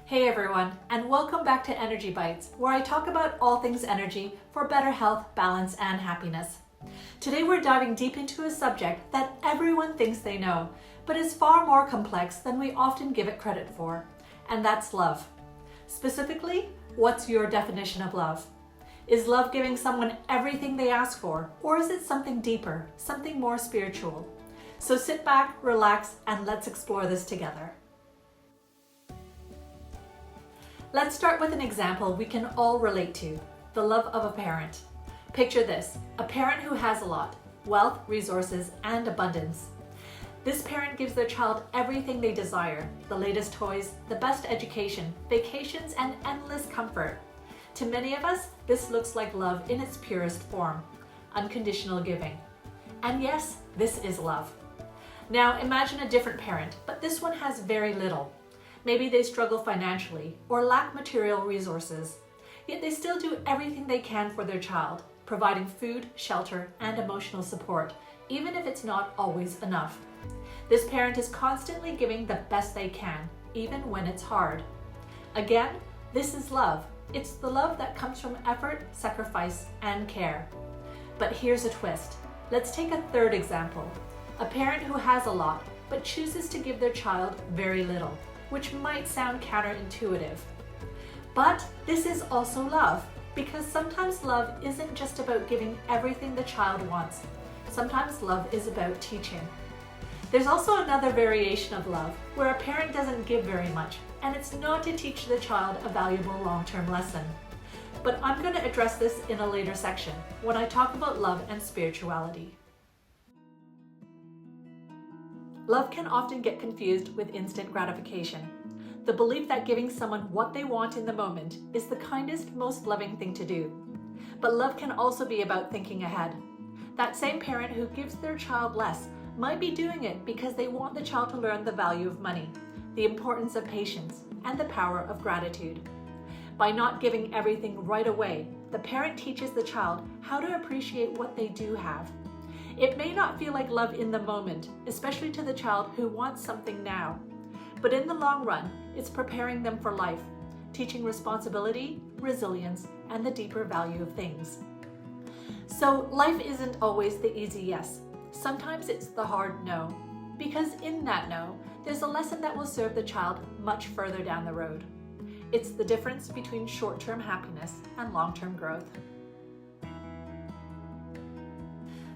Hey everyone, and welcome back to Energy Bites, where I talk about all things energy for better health, balance, and happiness. Today we're diving deep into a subject that everyone thinks they know, but is far more complex than we often give it credit for, and that's love. Specifically, what's your definition of love? Is love giving someone everything they ask for, or is it something deeper, something more spiritual? So sit back, relax, and let's explore this together. Let's start with an example we can all relate to, the love of a parent. Picture this, a parent who has a lot, wealth, resources, and abundance. This parent gives their child everything they desire, the latest toys, the best education, vacations, and endless comfort. To many of us, this looks like love in its purest form, unconditional giving. And yes, this is love. Now imagine a different parent, but this one has very little. Maybe they struggle financially or lack material resources, yet they still do everything they can for their child, providing food, shelter, and emotional support, even if it's not always enough. This parent is constantly giving the best they can, even when it's hard. Again, this is love. It's the love that comes from effort, sacrifice, and care. But here's a twist. Let's take a third example. A parent who has a lot, but chooses to give their child very little, which might sound counterintuitive. But this is also love, because sometimes love isn't just about giving everything the child wants. Sometimes love is about teaching. There's also another variation of love, where a parent doesn't give very much, and it's not to teach the child a valuable long-term lesson. But I'm going to address this in a later section, when I talk about love and spirituality. Love can often get confused with instant gratification. The belief that giving someone what they want in the moment is the kindest, most loving thing to do. But love can also be about thinking ahead. That same parent who gives their child less might be doing it because they want the child to learn the value of money, the importance of patience, and the power of gratitude. By not giving everything right away, the parent teaches the child how to appreciate what they do have. It may not feel like love in the moment, especially to the child who wants something now. But in the long run, it's preparing them for life, teaching responsibility, resilience, and the deeper value of things. So life isn't always the easy yes. Sometimes it's the hard no. Because in that no, there's a lesson that will serve the child much further down the road. It's the difference between short-term happiness and long-term growth.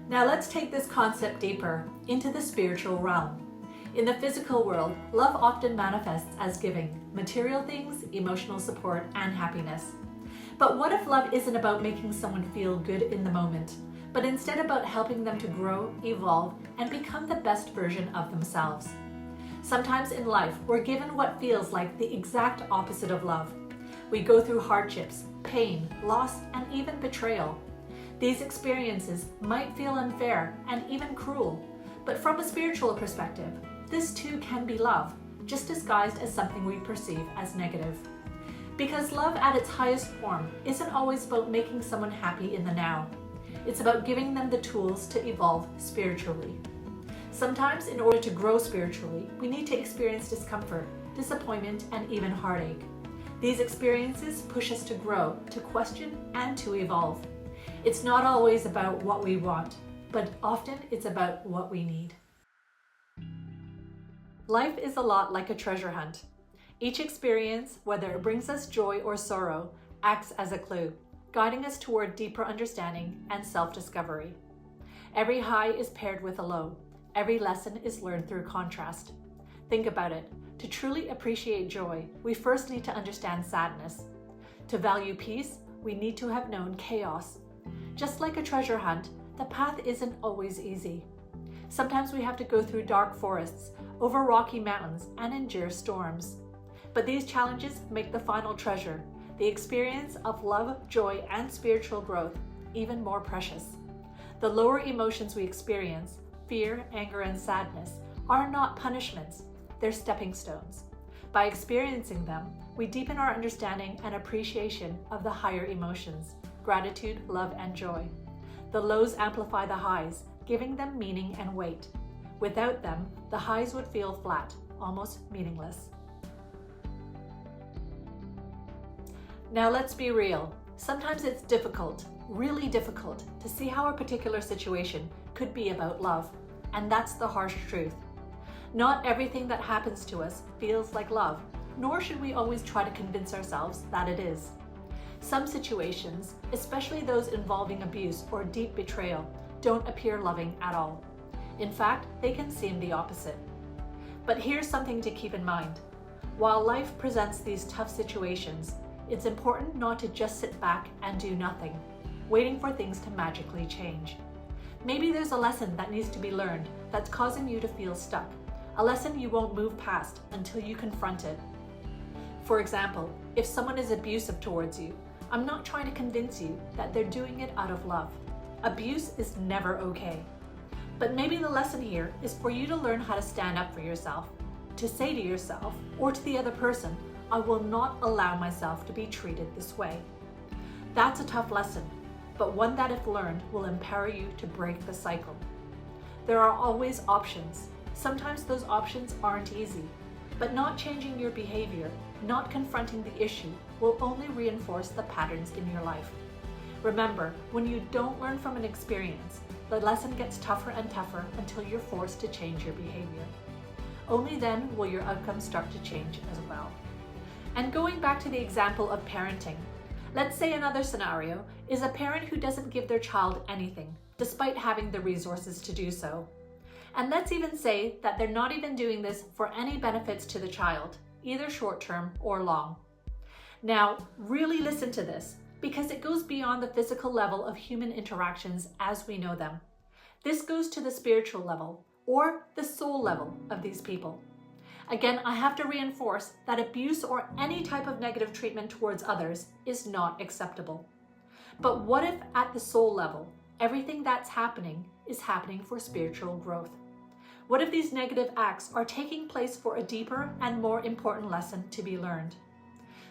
Now let's take this concept deeper into the spiritual realm. In the physical world, love often manifests as giving material things, emotional support, and happiness. But what if love isn't about making someone feel good in the moment, but instead about helping them to grow, evolve, and become the best version of themselves? Sometimes in life, we're given what feels like the exact opposite of love. We go through hardships, pain, loss, and even betrayal. These experiences might feel unfair and even cruel, but from a spiritual perspective, this too can be love, just disguised as something we perceive as negative. Because love at its highest form isn't always about making someone happy in the now. It's about giving them the tools to evolve spiritually. Sometimes, in order to grow spiritually, we need to experience discomfort, disappointment, and even heartache. These experiences push us to grow, to question, and to evolve. It's not always about what we want, but often it's about what we need. Life is a lot like a treasure hunt. Each experience, whether it brings us joy or sorrow, acts as a clue, guiding us toward deeper understanding and self-discovery. Every high is paired with a low. Every lesson is learned through contrast. Think about it. To truly appreciate joy, we first need to understand sadness. To value peace, we need to have known chaos. Just like a treasure hunt, the path isn't always easy. Sometimes we have to go through dark forests, over rocky mountains, and endure storms. But these challenges make the final treasure, the experience of love, joy, and spiritual growth, even more precious. The lower emotions we experience, fear, anger, and sadness, are not punishments, they're stepping stones. By experiencing them, we deepen our understanding and appreciation of the higher emotions, gratitude, love, and joy. The lows amplify the highs, giving them meaning and weight. Without them, the highs would feel flat, almost meaningless. Now let's be real. Sometimes it's difficult, really difficult, to see how a particular situation could be about love. And that's the harsh truth. Not everything that happens to us feels like love, nor should we always try to convince ourselves that it is. Some situations, especially those involving abuse or deep betrayal, don't appear loving at all. In fact, they can seem the opposite. But here's something to keep in mind. While life presents these tough situations, it's important not to just sit back and do nothing, waiting for things to magically change. Maybe there's a lesson that needs to be learned that's causing you to feel stuck, a lesson you won't move past until you confront it. For example, if someone is abusive towards you, I'm not trying to convince you that they're doing it out of love. Abuse is never okay. But maybe the lesson here is for you to learn how to stand up for yourself, to say to yourself or to the other person, I will not allow myself to be treated this way. That's a tough lesson, but one that if learned will empower you to break the cycle. There are always options. Sometimes those options aren't easy, but not changing your behavior, not confronting the issue, will only reinforce the patterns in your life. Remember, when you don't learn from an experience, the lesson gets tougher and tougher until you're forced to change your behavior. Only then will your outcomes start to change as well. And going back to the example of parenting, let's say another scenario is a parent who doesn't give their child anything, despite having the resources to do so. And let's even say that they're not even doing this for any benefits to the child, either short-term or long. Now, really listen to this, because it goes beyond the physical level of human interactions as we know them. This goes to the spiritual level, or the soul level of these people. Again, I have to reinforce that abuse or any type of negative treatment towards others is not acceptable. But what if at the soul level, everything that's happening is happening for spiritual growth? What if these negative acts are taking place for a deeper and more important lesson to be learned?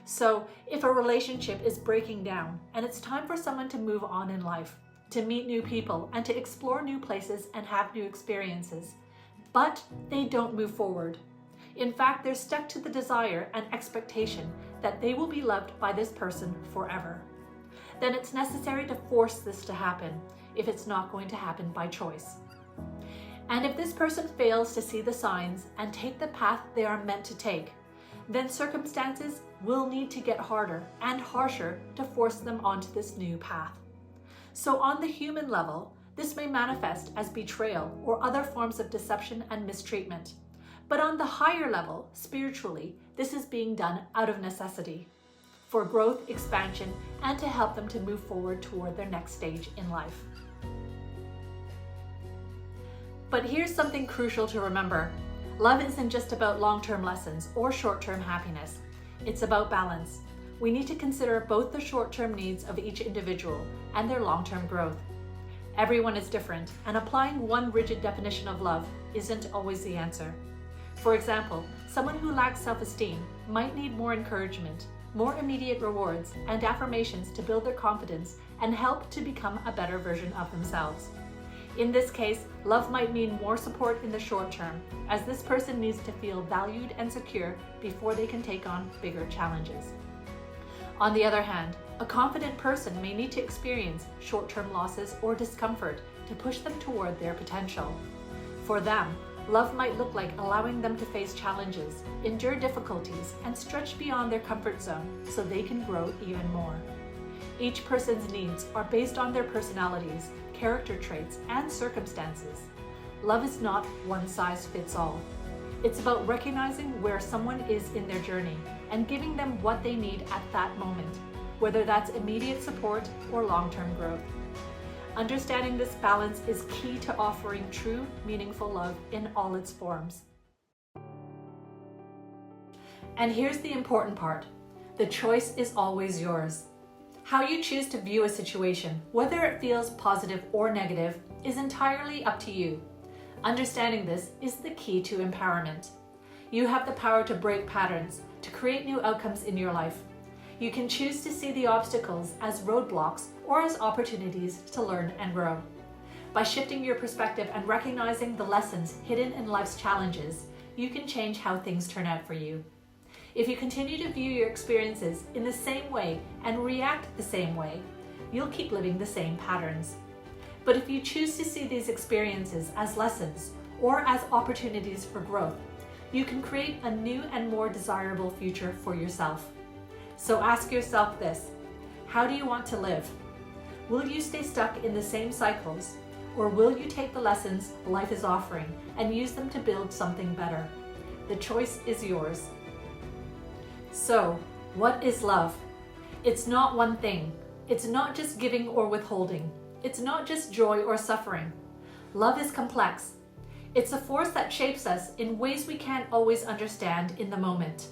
So, if a relationship is breaking down and it's time for someone to move on in life, to meet new people and to explore new places and have new experiences, but they don't move forward. In fact, they're stuck to the desire and expectation that they will be loved by this person forever. Then it's necessary to force this to happen if it's not going to happen by choice. And if this person fails to see the signs and take the path they are meant to take, then circumstances will need to get harder and harsher to force them onto this new path. So on the human level, this may manifest as betrayal or other forms of deception and mistreatment. But on the higher level, spiritually, this is being done out of necessity, for growth, expansion, and to help them to move forward toward their next stage in life. But here's something crucial to remember. Love isn't just about long-term lessons or short-term happiness. It's about balance. We need to consider both the short-term needs of each individual and their long-term growth. Everyone is different, and applying one rigid definition of love isn't always the answer. For example, someone who lacks self-esteem might need more encouragement, more immediate rewards, and affirmations to build their confidence and help to become a better version of themselves. In this case, love might mean more support in the short term, as this person needs to feel valued and secure before they can take on bigger challenges. On the other hand, a confident person may need to experience short-term losses or discomfort to push them toward their potential. For them, love might look like allowing them to face challenges, endure difficulties, and stretch beyond their comfort zone so they can grow even more. Each person's needs are based on their personalities, character traits, and circumstances. Love is not one size fits all. It's about recognizing where someone is in their journey and giving them what they need at that moment, whether that's immediate support or long-term growth. Understanding this balance is key to offering true, meaningful love in all its forms. And here's the important part. The choice is always yours. How you choose to view a situation, whether it feels positive or negative, is entirely up to you. Understanding this is the key to empowerment. You have the power to break patterns, to create new outcomes in your life. You can choose to see the obstacles as roadblocks or as opportunities to learn and grow. By shifting your perspective and recognizing the lessons hidden in life's challenges, you can change how things turn out for you. If you continue to view your experiences in the same way and react the same way, you'll keep living the same patterns. But if you choose to see these experiences as lessons or as opportunities for growth, you can create a new and more desirable future for yourself. So ask yourself this: how do you want to live? Will you stay stuck in the same cycles, or will you take the lessons life is offering and use them to build something better? The choice is yours. So, what is love? It's not one thing. It's not just giving or withholding. It's not just joy or suffering. Love is complex. It's a force that shapes us in ways we can't always understand in the moment.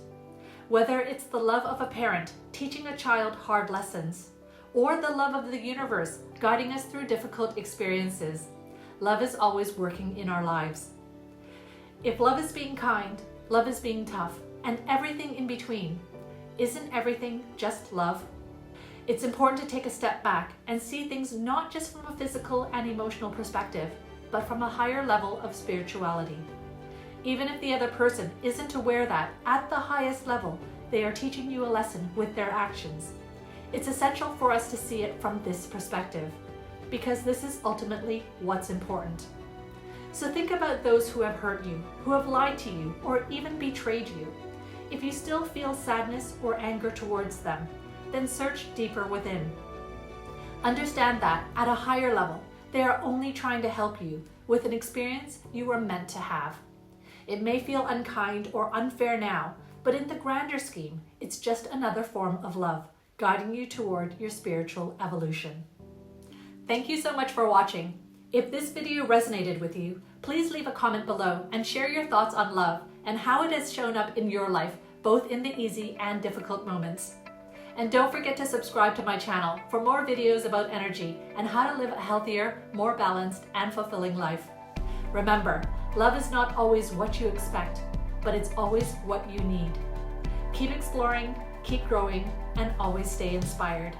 Whether it's the love of a parent teaching a child hard lessons, or the love of the universe guiding us through difficult experiences, love is always working in our lives. If love is being kind, love is being tough, and everything in between, isn't everything just love? It's important to take a step back and see things not just from a physical and emotional perspective, but from a higher level of spirituality. Even if the other person isn't aware that, at the highest level, they are teaching you a lesson with their actions. It's essential for us to see it from this perspective, because this is ultimately what's important. So think about those who have hurt you, who have lied to you, or even betrayed you. If you still feel sadness or anger towards them, then search deeper within. Understand that, at a higher level, they are only trying to help you with an experience you were meant to have. It may feel unkind or unfair now, but in the grander scheme, it's just another form of love, guiding you toward your spiritual evolution. Thank you so much for watching. If this video resonated with you, please leave a comment below and share your thoughts on love and how it has shown up in your life, both in the easy and difficult moments. And don't forget to subscribe to my channel for more videos about energy and how to live a healthier, more balanced, and fulfilling life. Remember, love is not always what you expect, but it's always what you need. Keep exploring, keep growing, and always stay inspired.